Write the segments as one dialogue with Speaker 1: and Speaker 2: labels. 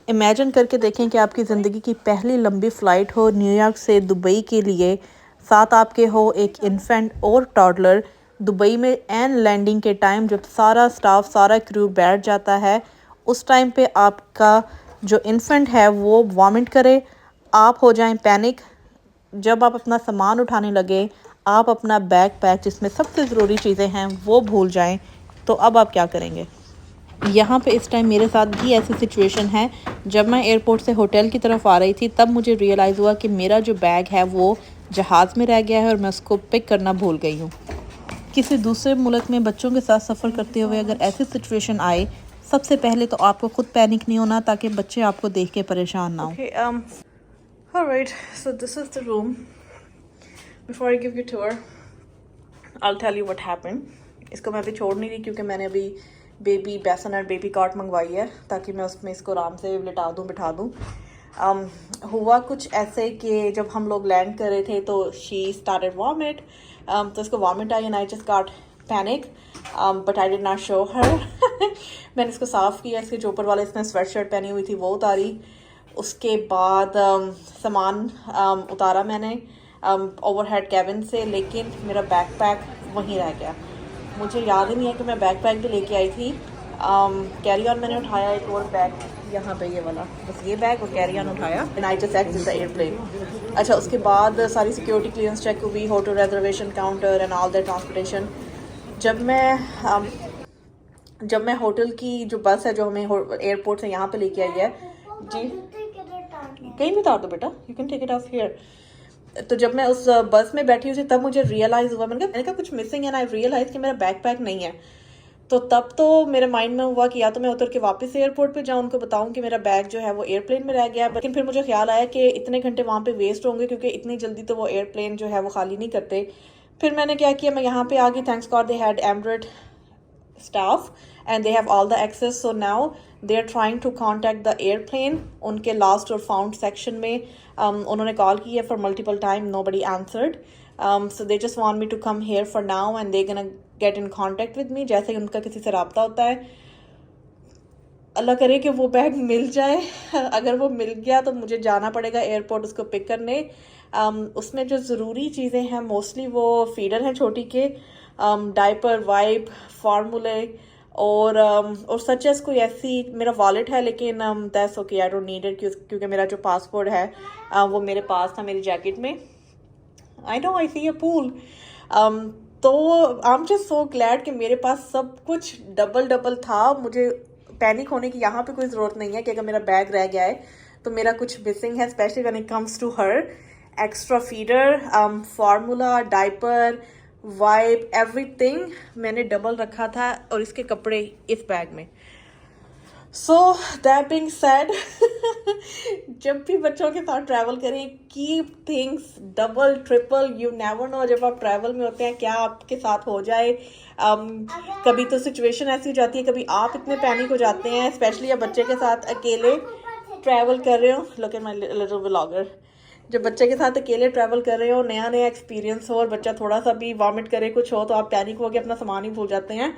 Speaker 1: Imagine करके देखें कि आपकी ज़िंदगी की पहली लंबी फ़्लाइट हो न्यूयॉर्क से दुबई के लिए, साथ आपके हो एक इन्फेंट और टॉडलर। दुबई में एन लैंडिंग के टाइम जब सारा स्टाफ सारा क्रू बैठ जाता है, उस टाइम पे आपका जो इन्फेंट है वो वॉमिट करे, आप हो जाएं पैनिक। जब आप अपना सामान उठाने लगे, आप अपना बैग पैक जिसमें सबसे ज़रूरी चीज़ें हैं वो भूल जाएं, तो अब आप क्या करेंगे? यहाँ पे इस टाइम मेरे साथ भी ऐसी सिचुएशन है। जब मैं एयरपोर्ट से होटल की तरफ आ रही थी, तब मुझे रियलाइज़ हुआ कि मेरा जो बैग है वो जहाज़ में रह गया है और मैं उसको पिक करना भूल गई हूँ। किसी दूसरे मुल्क में बच्चों के साथ सफ़र करते हुए अगर ऐसी सिचुएशन आए, सबसे पहले तो आपको खुद पैनिक नहीं होना ताकि बच्चे आपको देख के परेशान ना हो। Alright, so this is the room. Before I give you tour, I'll tell you what happened. इसको मैं अभी छोड़ नहीं रही क्योंकि मैंने अभी बेबी बेसन और बेबी कॉट मंगवाई है ताकि मैं उसमें इसको आराम से लिटा दूँ बिठा दूँ। हुआ कुछ ऐसे कि जब हम लोग लैंड कर रहे थे तो शी स्टार्टेड वॉमिट, तो इसको vomit I and I just got panic, but I did not show her. मैंने इसको साफ़ किया, इसके जो ऊपर वाले इसने स्वेट शर्ट पहनी हुई थी वो उतारी। उसके बाद सामान उतारा मैंने ओवरहेड कैबिन से, लेकिन मेरा बैकपैक वहीं रह गया। मुझे याद ही नहीं है कि मैं बैकपैक भी लेके आई थी। कैरी ऑन मैंने उठाया एक और बैग, यहाँ पे ये वाला, बस ये बैग और कैरी ऑन उठाया and I just exit the airplane. अच्छा, उसके बाद सारी सिक्योरिटी क्लियरेंस चेक हुई, hotel reservation counter and all that transportation. जब मैं होटल की जो बस है जो हमें एयरपोर्ट से यहाँ पे लेके आई है, जी कहीं भी उतार दो बेटा, you can take it off here. तो जब मैं उस बस में बैठी हुई थी तब मुझे रियलाइज़ हुआ, मैंने कहा कुछ मिसिंग है, ना आई रियलाइज़ कि मेरा बैकपैक नहीं है। तो तब तो मेरे माइंड में हुआ कि या तो मैं उतर के वापस एयरपोर्ट पे जाऊँ, उनको बताऊँ कि मेरा बैग जो है वो एयरप्लेन में रह गया। लेकिन फिर मुझे ख्याल आया कि इतने घंटे वहाँ पे वेस्ट होंगे क्योंकि इतनी जल्दी तो वो एयरप्लेन जो है वो खाली नहीं करते। फिर मैंने क्या किया, मैं यहाँ पे आ गई। Thanks god they had Emirates staff and they have all the access, so now they are trying to contact the airplane. उनके lost or found section में उन्होंने call की है for multiple time, nobody answered, so they just want me to come here for now and they're gonna get in contact with me जैसे ही उनका किसी से रब्ता होता है। अल्लाह करे कि वो बैग मिल जाए। अगर वो मिल गया तो मुझे जाना पड़ेगा एयरपोर्ट उसको पिक करने। उसमें जो ज़रूरी चीज़ें हैं मोस्टली वो फीडर हैं छोटी के, डायपर, वाइप, फार्मूले और सच एस कोई ऐसी, मेरा वॉलेट है लेकिन that's okay, I don't need it क्योंकि मेरा जो पासपोर्ट है वो मेरे पास था मेरी जैकेट में। I know I see a pool. तो I am just so glad कि मेरे पास सब कुछ डबल था। मुझे पैनिक होने की यहाँ पे कोई ज़रूरत नहीं है कि अगर मेरा बैग रह गया है तो मेरा कुछ मिसिंग है, specially when it comes to her. Extra feeder, formula, diaper, wipe, everything मैंने डबल रखा था और इसके कपड़े इस बैग में। सो दैट बीइंग सैड, जब भी बच्चों के साथ ट्रैवल करें, keep things double triple, you never know जब आप ट्रैवल में होते हैं क्या आपके साथ हो जाए। कभी तो सिचुएशन ऐसी हो जाती है, कभी आप इतने पैनिक हो जाते हैं, स्पेशली आप बच्चे के साथ अकेले ट्रैवल कर रहे हो। Look at my little vlogger. जब बच्चे के साथ अकेले ट्रैवल कर रहे हो, नया नया एक्सपीरियंस हो और बच्चा थोड़ा सा भी वॉमिट करे कुछ हो तो आप पैनिक हो के अपना सामान ही भूल जाते हैं।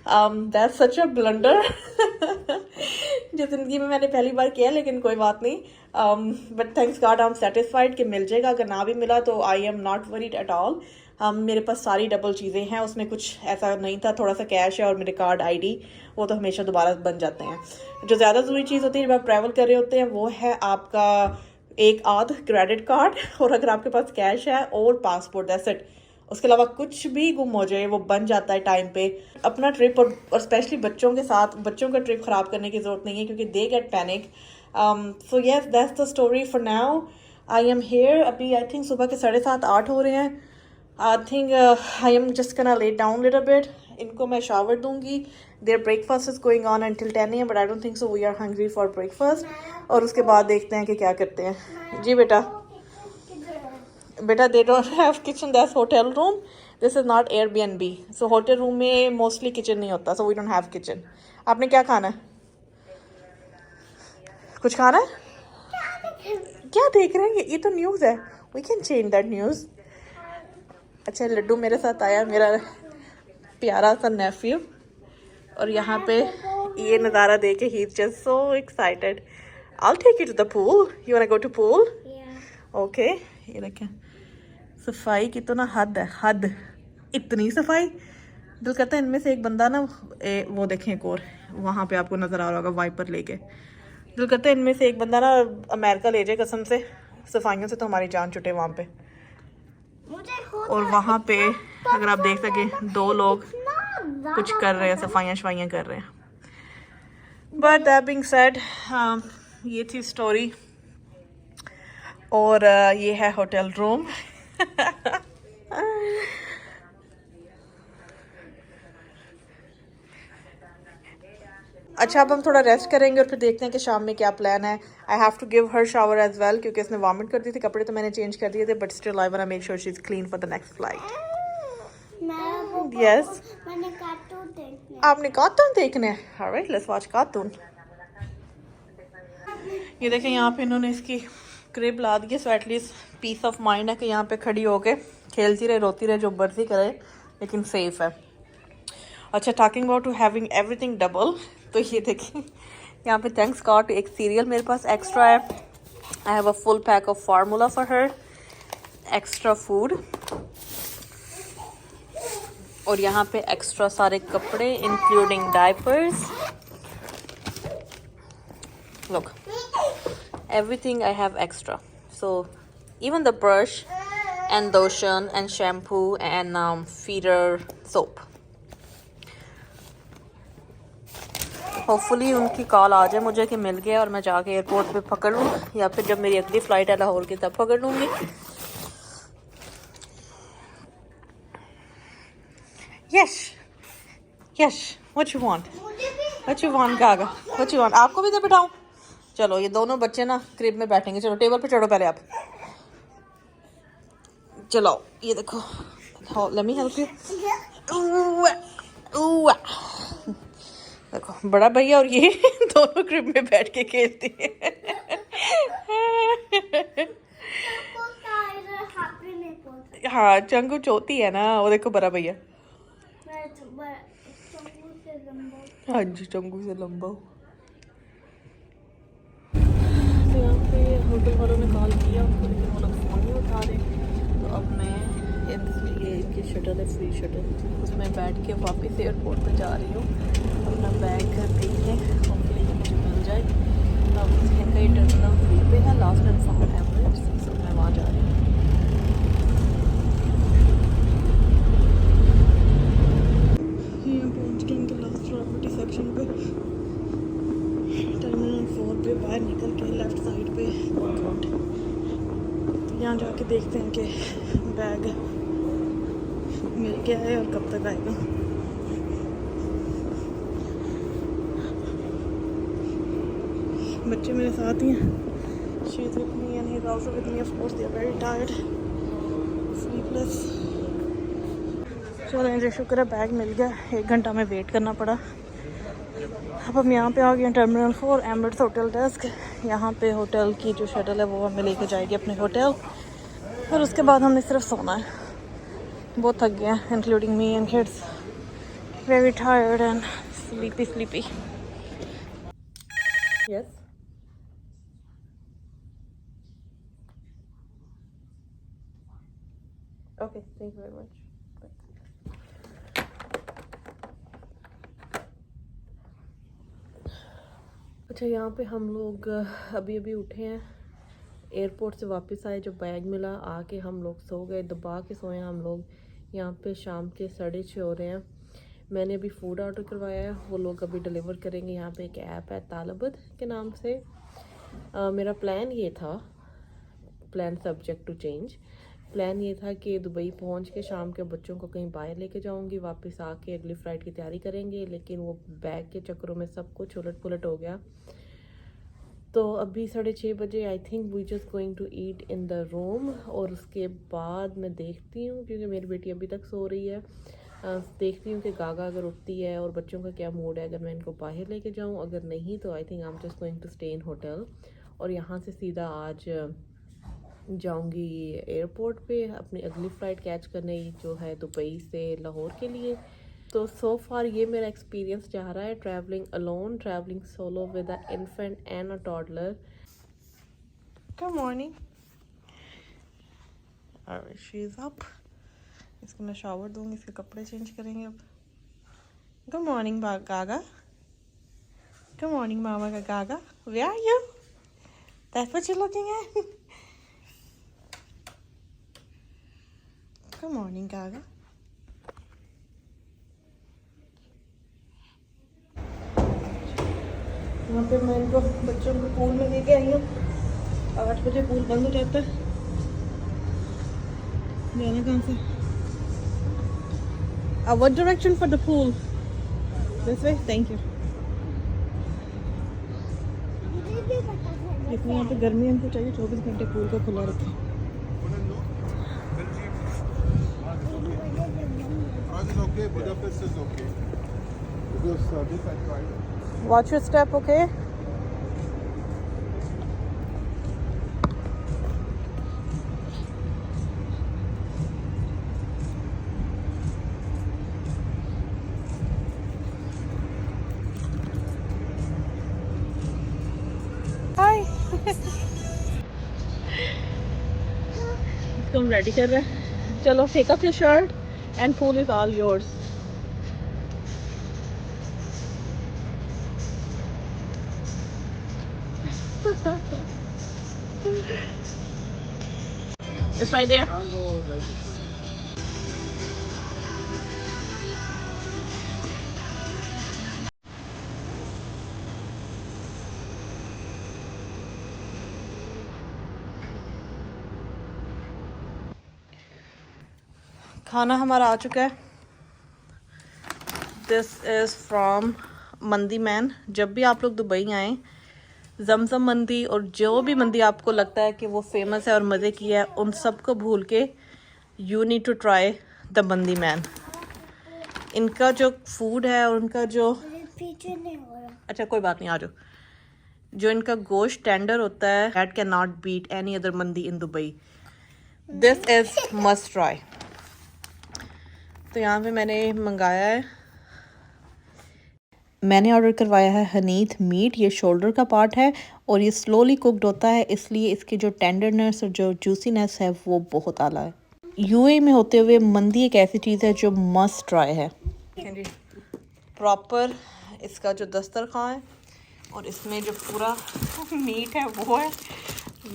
Speaker 1: दैट्स सच अ ब्लंडर जो ज़िंदगी में मैंने पहली बार किया, लेकिन कोई बात नहीं। But thanks God I am satisfied कि मिल जाएगा। अगर ना भी मिला तो I am not worried at all. मेरे पास सारी डबल चीज़ें हैं, उसमें कुछ ऐसा नहीं था। थोड़ा सा कैश है और मेरे कार्ड, आईडी, वो तो हमेशा दोबारा बन जाते हैं। जो ज़्यादा ज़रूरी चीज़ होती है जब आप ट्रैवल कर रहे होते हैं वो है आपका एक आध क्रेडिट कार्ड, और अगर आपके पास कैश है और पासपोर्ट, दैट्स इट। उसके अलावा कुछ भी गुम हो जाए वो बन जाता है टाइम पे। अपना ट्रिप और स्पेशली बच्चों के साथ, बच्चों का ट्रिप ख़राब करने की ज़रूरत नहीं है क्योंकि they get panic. So yes, that's the story for now. I am here. अभी आई थिंक सुबह के 7:30 8 हो रहे हैं। I think I am just gonna lay down little bit. इनको मैं शावर दूंगी। There breakfast is going on until 10 AM, but I don't think so we are hungry for breakfast. और उसके बाद देखते हैं कि क्या करते हैं। जी बेटा, they don't have kitchen, that's hotel room, this is not Airbnb। So hotel room में मोस्टली किचन नहीं होता, so we don't have kitchen. आपने क्या खाना है? कुछ खाना है? क्या देख रहे हैं? ये तो न्यूज़ है, we can change that news. अच्छा, लड्डू मेरे साथ आया, मेरा प्यारा सा नेफ्यू, और यहाँ पे ये नज़ारा देख के he is just so excited. I'll take you to the pool. You wanna go to pool?
Speaker 2: Yeah.
Speaker 1: Okay. ये देखें सफाई की तो ना हद है, हद, इतनी सफाई। दिल करता है इनमें से एक बंदा ना वो देखें एक और वहाँ पे आपको नजर आ रहा होगा वाइपर लेके। दिल करता है इनमें से एक बंदा ना अमेरिका ले जाए कसम से, सफाइयों से तो हमारी जान छुटे वहाँ पे। और वहाँ पे अगर आप देख सकें 2 लोग कुछ कर रहे हैं, सफाइयाँ शफाइयाँ कर रहे हैं। बट दैट बीइंग सेड, ये थी स्टोरी। और ये है होटल रूम। अच्छा, अब हम थोड़ा रेस्ट करेंगे और फिर देखते हैं कि शाम में क्या प्लान है। I have to give her shower as well क्योंकि इसने वॉमिट कर दी थी। कपड़े तो मैंने चेंज कर दिए थे but still I want to make sure she is clean for the next flight. Yes,
Speaker 2: मैंने कार्टून देखने।
Speaker 1: आपने कार्टून देखने हैं? Alright, let's watch cartoon. ये देखें यहाँ पे इन्होंने इसकी क्रिब ला दी है, so at least peace of mind है कि यहाँ पे खड़ी होके खेलती रहे, रोती रहे, जो मर्जी करे, लेकिन सेफ है। अच्छा, talking about to having everything double, तो ये देखिए यहाँ पे थैंक्स गॉड एक सीरियल मेरे पास एक्स्ट्रा है। I have a full pack of formula for her, extra food, और यहाँ पे एक्स्ट्रा सारे कपड़े including diapers. Look, everything I have extra, so even the brush and lotion and shampoo and feeder soap. Hopefully उनकी call आ जाए मुझे कि मिल गया और मैं जाके एयरपोर्ट पे पकड़ लूँ, या फिर जब मेरी अगली फ़्लाइट है लाहौर की तब पकड़ लूँगी। Yes yes, what you want, what you want गागा, व्हाट यू वांट? आपको भी तो बिठाऊं? चलो, ये दोनों बच्चे ना क्रिब में बैठेंगे। चलो टेबल पे चढ़ो पहले आप। चलो ये देखो, लेट मी हेल्प यू। देखो बड़ा भैया और ये दोनों क्रिब में बैठ के खेलती हैं। हाँ, चंगू चोती है ना, वो देखो बड़ा भैया। हाँ जी, चंगू से लंबा। तो यहाँ पे होटल वालों ने कॉल किया उनको, लेकिन वो लोग फ़ोन नहीं उठा रहे। तो अब मैं ये इनकी शटल है, फ्री शटल, उसमें बैठ के वापस एयरपोर्ट पे जा रही हूँ। अपना बैग घर पे ही है, होपफुली मुझे मिल जाए। अब इनका ये टर्मिनल 3 पे है, लास्ट एंड फाउंड एमिरेट्स, तो मैं वहाँ जा रही हूँ। यहाँ पहुँच गए इनके लास्ट प्रॉपर्टी सेक्शन पे, टर्मिनल 4 पे। बाहर निकल के लेफ्ट साइड पे यहाँ जाके देखते हैं कि बैग मिल गया है और कब तक आएगा। बच्चे मेरे साथ ही हैं। She is with me and he is also with me. Of course they are very tired, sleepless. चलो जी, शुक्र है बैग मिल गया। 1 घंटा में वेट करना पड़ा। अब हम यहाँ पे आ गए हैं, टर्मिनल 4 एमिरेट्स होटल डेस्क। यहाँ पे होटल की जो शटल है वो हमें लेके जाएगी अपने होटल, और उसके बाद हमने सिर्फ सोना है। बहुत थक गया, including me and kids, very tired and sleepy. Yes, okay, thank you very much. अच्छा, यहाँ पे हम लोग अभी उठे हैं, एयरपोर्ट से वापस आए, जब बैग मिला आके हम लोग सो गए, दबा के सोए हम लोग। यहाँ पे शाम के 6:30 हो रहे हैं। मैंने अभी फ़ूड ऑर्डर करवाया है, वो लोग अभी डिलीवर करेंगे। यहाँ पे एक ऐप है तालबद के नाम से। मेरा प्लान ये था, plan subject to change, plan ये था कि दुबई पहुँच के शाम के बच्चों को कहीं बाहर लेके जाऊँगी, वापस आके अगली फ़्लाइट की तैयारी करेंगे, लेकिन वो बैग के चक्करों में सब कुछ उलट पुलट हो गया। तो अभी 6:30 बजे I think we just going to eat in the room, और उसके बाद मैं देखती हूँ, क्योंकि मेरी बेटी अभी तक सो रही है, देखती हूँ कि गागा अगर उठती है और बच्चों का क्या मूड है, अगर मैं इनको बाहर लेके जाऊँ। अगर नहीं तो I think I am just going to stay in hotel, और यहाँ से सीधा आज जाऊँगी एयरपोर्ट पे अपनी अगली फ़्लाइट कैच करने, जो है दुबई से लाहौर के लिए। तो सो फार ये मेरा एक्सपीरियंस जा रहा है, travelling alone, travelling solo with a infant and a toddler. Good morning. She is up. इसको मैं शावर दूंगी, फिर कपड़े चेंज करेंगे अब. गुड मॉर्निंग गागा. गुड मॉर्निंग मामा का गागा. Where are you? That's what you're looking at? Good morning, Gaga. यहाँ पे मैं इनको बच्चों को पूल में लेके आई हूँ. 8 बजे पूल बंद हो जाता है. जाना कहाँ से? What direction for the pool? This way? Thank you.
Speaker 2: मुझे भी पता है.
Speaker 1: इतनी यहाँ पे गर्मी है, हमको चाहिए 24 घंटे पूल को खुला रखें.
Speaker 3: Prague is okay, Budapest is okay. Because this I tried.
Speaker 1: Watch your step, okay? Hi. इसको हम रेडी कर रहे हैं. चलो, take off your shirt and pool is all yours. It's right there. खाना हमारा आ चुका है. दिस इज़ फ्रॉम मंदी मैन. जब भी आप लोग दुबई आएँ, जमजम मंदी और जो भी मंदी आपको लगता है कि वो फेमस है और मज़े की है, उन सब को भूल के you need to try the Mandi Man. इनका जो फूड है और उनका जो,
Speaker 2: मुझे पीछे नहीं हो रहा.
Speaker 1: अच्छा कोई बात नहीं, आ जाओ. जो इनका गोश्त टेंडर होता है, that can not beat any other mandi in Dubai. This is must try. तो यहाँ पे मैंने मंगाया है, मैंने ऑर्डर करवाया है हनीथ मीट. ये शोल्डर का पार्ट है और ये स्लोली कुकड होता है, इसलिए इसकी जो टेंडरनेस और जो जूसीनेस है वो बहुत आला है. यूए में होते हुए मंदी एक ऐसी चीज़ है जो मस्ट ट्राई है. प्रॉपर इसका जो दस्तरखान है और इसमें जो पूरा मीट है वो है.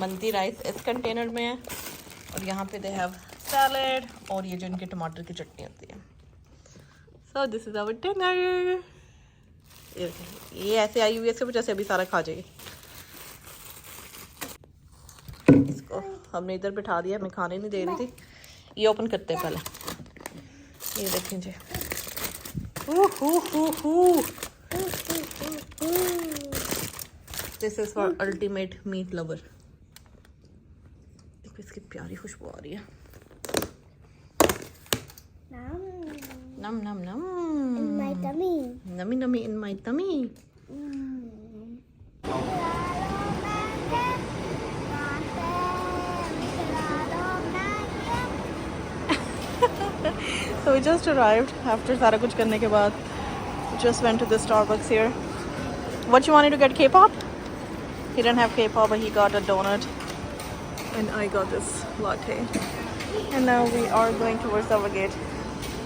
Speaker 1: मंदी राइस इस कंटेनर में है और यहाँ पे दे हैव सैलेड और ये जो इनके टमाटर की चटनी होती है. So this is our dinner. ये ऐसे आई हुई है, इसकी वजह से अभी सारा खा जाएगी. इसको हमने इधर बिठा दिया, मैं खाने नहीं दे रही थी. ये ओपन करते हैं पहले. ये देखें जी. This is for ultimate meat lover. देखो इसकी प्यारी खुशबू आ रही है. नम नम नम.
Speaker 2: In my tummy.
Speaker 1: Yummy yummy in my tummy. So we just arrived after सारा कुछ करने के बाद. Just went to the Starbucks here. What you wanted to get? K-pop? He didn't have K-pop, but he got a donut. And I got this latte. And now we are going towards our gate.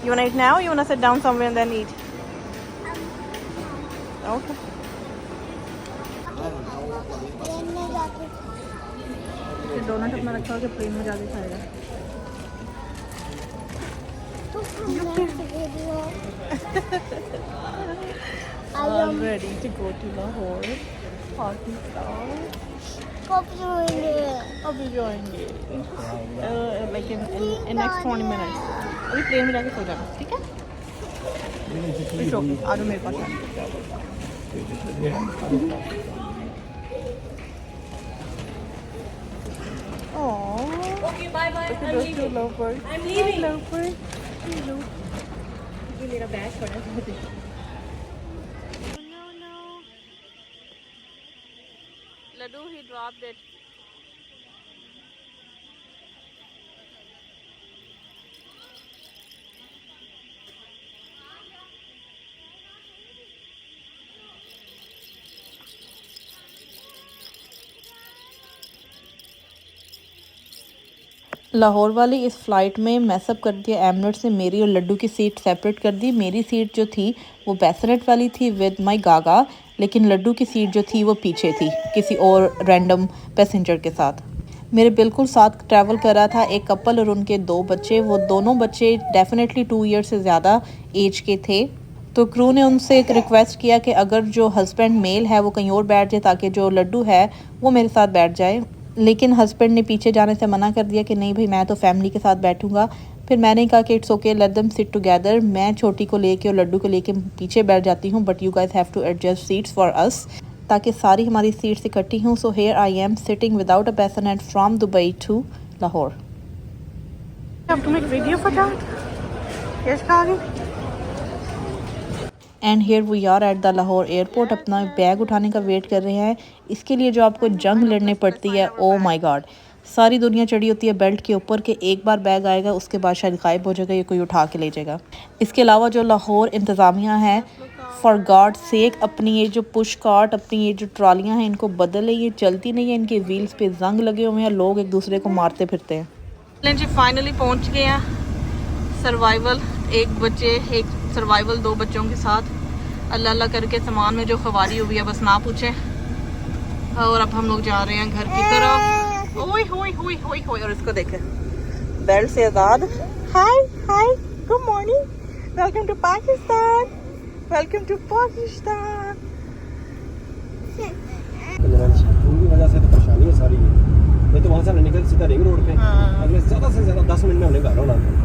Speaker 1: You wanna eat now? Or you wanna sit down somewhere and then eat? Okay.
Speaker 2: Train में जाके
Speaker 1: फिर donut अपना रखा हो कि plane में जाके खाएगा.
Speaker 2: तो खाना video.
Speaker 1: I'm ready to go to Lahore. Pakistan.
Speaker 2: कब जोएंगे?
Speaker 1: अभी जाएंगे. Like in next 20 minutes. अभी प्लेन में जाके सो जाना, ठीक है? It's okay. आ जाओ मेरे पास. Aww.
Speaker 4: Okay, bye bye.
Speaker 1: Look at
Speaker 4: I'm
Speaker 1: those two
Speaker 4: leaving.
Speaker 1: lovebirds.
Speaker 4: I'm leaving.
Speaker 1: Lovebirds. Hello. ये मेरा बैग पड़ा है. No. Laddu, he dropped it. Lahore वाली इस फ़्लाइट में मैसअप कर दिया एमरेट्स ने, मेरी और लड्डू की सीट सेपरेट कर दी। मेरी सीट जो थी वो बैसनेट वाली थी विद माय गागा, लेकिन लड्डू की सीट जो थी वो पीछे थी किसी और रैंडम पैसेंजर के साथ। मेरे बिल्कुल साथ ट्रैवल कर रहा था एक कपल और उनके 2 बच्चे। वो दोनों बच्चे डेफिनेटली 2 ईयर से ज़्यादा एज के थे। तो क्रू ने उनसे एक रिक्वेस्ट किया कि अगर जो हस्बैंड मेल है वो कहीं और बैठ जाए ताकि जो लड्डू है वो मेरे साथ बैठ जाए, लेकिन हस्बैंड ने पीछे जाने से मना कर दिया कि नहीं भाई मैं तो फैमिली के साथ बैठूंगा। फिर मैंने कहा कि it's okay, let them sit together, मैं छोटी को लेके और लड्डू को लेके पीछे बैठ जाती हूँ, but you guys have to adjust seats for us, ताकि सारी हमारी सीट्स इकट्ठी हूँ। So here I am sitting without a bassinet from Dubai to Lahore. And here we are at the Lahore airport. अपना बैग उठाने का वेट कर रहे हैं। इसके लिए जो आपको जंग लड़नी पड़ती है, ओ माय गॉड, सारी दुनिया चढ़ी होती है बेल्ट के ऊपर कि एक बार बैग आएगा उसके बाद शायद गायब हो जाएगा या कोई उठा के ले जाएगा। इसके अलावा जो लाहौर इंतज़ामिया है, फॉर गॉड सेक, अपनी ये जो पुश कार्ट, अपनी ये जो ट्रॉलियाँ हैं इनको बदल है, ये चलती नहीं है, इनके व्हील्स पे जंग लगे हुए हैं, लोग एक दूसरे को मारते फिरते हैं। जी फाइनली पहुँच गए हैं सर्वाइवल, एक सर्वाइवल 2 बच्चों के साथ। अल्लाह अल्लाह करके सामान में जो खवारी हुई है बस ना पूछें। और अब हम लोग जा रहे हैं घर की तरफ। ओए होए होए होए होए, और इसको देखें बेल्ट से आज़ाद। Hi hi, good morning, welcome to Pakistan, welcome to Pakistan.
Speaker 4: उनकी वजह से तो परेशानी है सारी, नहीं तो वहाँ से निकल सीधा रिंग रोड पे, अगले ज़्यादा से ज़्यादा 10 मिनट में होने घर होना।